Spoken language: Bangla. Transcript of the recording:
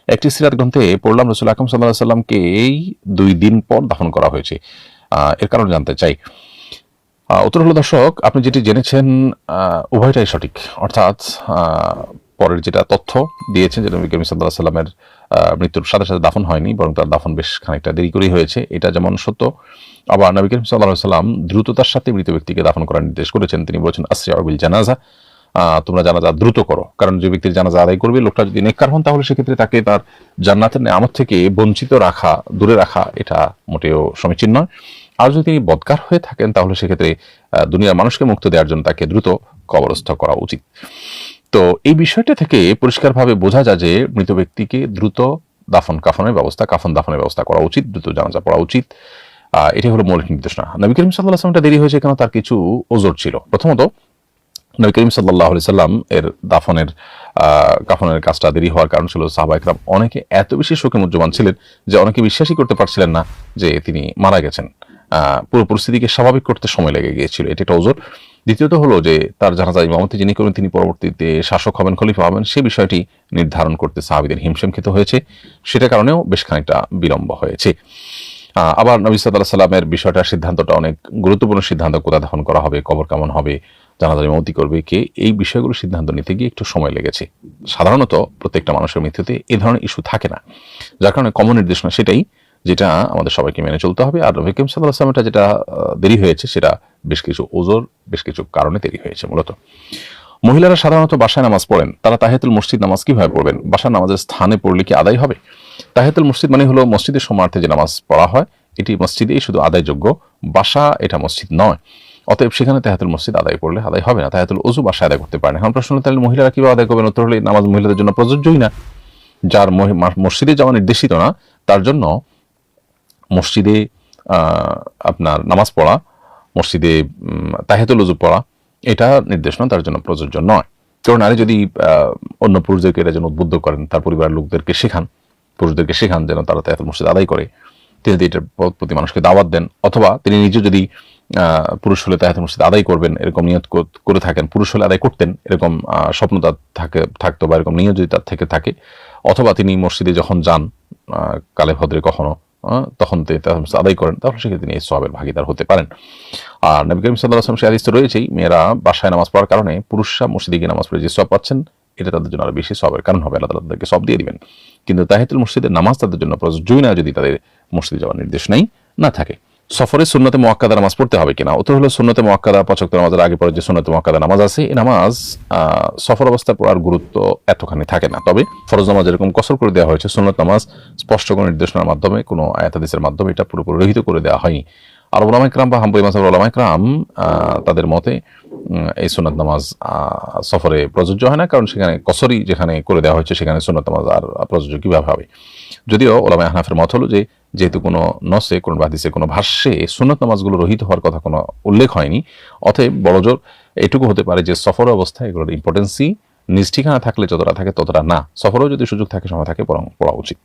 একটি সিরাত গ্রন্থে পড়লাম রাসূল আকরাম সাল্লাল্লাহু আলাইহি ওয়াসাল্লামকে 2 দিন পর দাফন করা হয়েছে। এর কারণ জানতে চাই। উত্তর হলো দর্শক, আপনি যেটি জেনেছেন উভয়টাই সঠিক। অর্থাৎ পরের যেটা তথ্য দিয়েছেন যে নবী করিম সাল্লাল্লাহু আলাইহি ওয়াসাল্লামের মৃত্যুর সাথে সাথে দাফন হয়নি, বরং তার দাফন বেশ খানিকটা দেরি করেই হয়েছে, এটা যেমন সত্য। আবার নবী করিম সাল্লাল্লাহু আলাইহি ওয়াসাল্লাম দ্রুততার সাথে মৃত ব্যক্তিকে দাফন করার নির্দেশ করেছেন। তিনি বলেছেন আসরিউ বিল জানাজা, তোমরা জানাজা দ্রুত করো। কারণ যে ব্যক্তির জানাজা আদায় করবে, লোকটা যদি নেককার হন তাহলে সেক্ষেত্রে তাকে তার জান্নাতের নেয়ামত থেকে বঞ্চিত রাখা, দূরে রাখা এটা মোটেও সমীচীন নয়। আর যদি তিনি বদকার হয়ে থাকেন তাহলে সেক্ষেত্রে দুনিয়ার মানুষকে মুক্ত দেওয়ার জন্য তাকে দ্রুত কবরস্থ করা উচিত। তো এই বিষয়টা থেকে পরিষ্কারভাবে বোঝা যায় যে মৃত ব্যক্তিকে দ্রুত কাফন দাফনের ব্যবস্থা করা উচিত, দ্রুত জানাজা পড়া উচিত। এটাই হলো মৌলিক নির্দেশনা। নবী করিম সাল্লাল্লাহু আলাইহি ওয়াসাল্লাম দেরি হয়েছে কেন, তার কিছু ওজর ছিল। প্রথমত, নবী করিম সাল্লাল্লাহু আলাইহি ওয়াসাল্লাম এর কাফনের কাজটা দেরি হওয়ার কারণ ছিল সাহাবা ইকরাম অনেকে এত বেশি শোকে মুহ্যমান ছিলেন যে অনেকে বিশ্বাসই করতে পারছিলেন না যে তিনি মারা গেছেন। পুরো পরিস্থিতিকে স্বাভাবিক করতে সময় লেগে গিয়েছিল, এটা একটা ওজর। দ্বিতীয়ত হলো যে তার জানাজা ইমামতি যিনি করবেন তিনি পরবর্তীতে শাসক হবেন, খলিফা হবেন, সে বিষয়টি নির্ধারণ করতে সাহাবীদের হিমশিম খেতে হয়েছে, সেটা কারণেও বেশ খানিকটা বিলম্ব হয়েছে। আবার নবী সাল্লাল্লাহু আলাইহি ওয়াসাল্লামের বিষয়টার সিদ্ধান্তটা অনেক গুরুত্বপূর্ণ সিদ্ধান্ত, কোথায় দাফন করা হবে, কবর কেমন হবে, জানাজার ইমামতি করবে কে, এই বিষয়গুলো সিদ্ধান্ত নিতে গিয়ে একটু সময় লেগেছে। সাধারণত প্রত্যেকটা মানুষের মৃত্যুতে এই ধরনের ইস্যু থাকে না, যার কারণে কমন নির্দেশনা সেটাই, যেটা আমাদের সবাইকে মেনে চলতে হবে। আর নবী করিম সাল্লাল্লাহু আলাইহি ওয়াসাল্লামের যেটা দেরি হয়েছে সেটা বেশ কিছু ওজর, বেশ কিছু কারণে দেরি হয়েছে। মূলত মহিলারা সাধারণত বাসায় নামাজ পড়েন, তারা তাহিয়াতুল মসজিদ নামাজ কিভাবে পড়বেন? বাসার নামাজের স্থানে পড়লে কি আদায় হবে? তাহিয়াতুল মসজিদ মানে হলো মসজিদের সমার্থে যে নামাজ পড়া হয়, এটি মসজিদেই শুধু আদায়যোগ্য, বাসা এটা মসজিদ নয়। অতএব সেখানে তাহিয়াতুল মসজিদ আদায় করলে আদায় হবে না। তাহিয়াতুল ওযু বাসায় আদায় করতে পারেন। এখন প্রশ্ন হলো, তাহলে মহিলারা কিভাবে আদায় করবেন? উত্তর হলো, নামাজ মহিলাদের জন্য প্রযোজ্যই না। যার মসজিদে যাওয়া নির্দেশিত না, তার জন্য মসজিদে আপনার নামাজ পড়া, মসজিদে তাহিয়াতুল ওযু পড়া এটা নির্দেশনা তার জন্য প্রযোজ্য নয়। কারণ নারী যদি অন্য পুরুষদেরকে এটা যেন উদ্বুদ্ধ করেন, তার পরিবারের লোকদেরকে শেখান, পুরুষদেরকে শেখান যেন তারা তাহিয়াতুল মসজিদ আদায় করে, তিনি যদি এটার প্রতি মানুষকে দাওয়াত দেন, অথবা তিনি নিজে যদি পুরুষ হলে তাহিয়াতুল মসজিদ আদায় করবেন এরকম নিয়ত করে থাকেন, পুরুষ হলে আদায় করতেন এরকম স্বপ্ন তার থাকতো বা এরকম নিয়ত যদি তার থেকে থাকে, অথবা তিনি মসজিদে যখন যান কালে ভদ্রে কখনো, তখন তিনি আদায় করেন, তাহলে সেক্ষেত্রে তিনি এই সওয়াবের ভাগীদার হতে পারেন। আর নবী করিম সাল্লাল্লাহু আলাইহি ওয়াসাল্লাম সে হাদিস তো রয়েছেই, মেয়েরা বাসায় নামাজ পড়ার কারণে পুরুষরা মসজিদে গিয়ে নামাজ পড়ে যে সওয়াব পাচ্ছেন, এটা তাদের জন্য আরো বেশি সওয়াবের কারণ হবে, আল্লাহ তাআলা তাদেরকে সওয়াব দিয়ে দিবেন। কিন্তু তাহিয়াতুল মসজিদের নামাজ তাদের জন্য প্রযোজ্যই না যদি তাদের মসজিদে যাওয়ার নির্দেশ না থাকে। সফরে সুন্নতে মুআক্কাদা নামাজ পড়তে হবে কিনা? উত্তর হলো, সুন্নতে মুআক্কাদা ৫ ওয়াক্ত নামাজের আগে পরে যে সুন্নতে মুআক্কাদা নামাজ আছে, এই নামাজ সফর অবস্থায় পড়ার গুরুত্ব এতখানি থাকে না। তবে ফরজ নামাজ যেরকম কসর করে দেওয়া হয়েছে, সুন্নত নামাজ স্পষ্ট কোনো নির্দেশনার মাধ্যমে, কোনো আয়াত হাদিসের মাধ্যমে এটা পুরোপুরি রহিত করে দেওয়া হয়নি। আর উলামায়ে কেরাম বা হাম্বলী মাযহাবের উলামায়ে কেরাম তাদের মতে এই সুন্নত নামাজ সফরে প্রযোজ্য হয় না, কারণ সেখানে কসরই যেখানে করে দেওয়া হয়েছে সেখানে সুন্নত নামাজ আর প্রযোজ্য কিভাবে হবে? যদিও উলামায়ে হানাফের মত হলো যে যেহেতু কোনো নসে, কোনো হাদিসে, কোনো ভাষ্যে সুন্নত নামাজগুলো রহিত হওয়ার কথা কোনো উল্লেখ হয়নি, অতএব বড়জোর এটুকু হতে পারে যে সফর অবস্থায় এগুলোর ইম্পর্টেন্সই নিজ ঠিকানা থাকলে যতটা থাকে ততটা না, সফরেও যদি সুযোগ থাকে, সময় থাকে, বরং পড়া উচিত।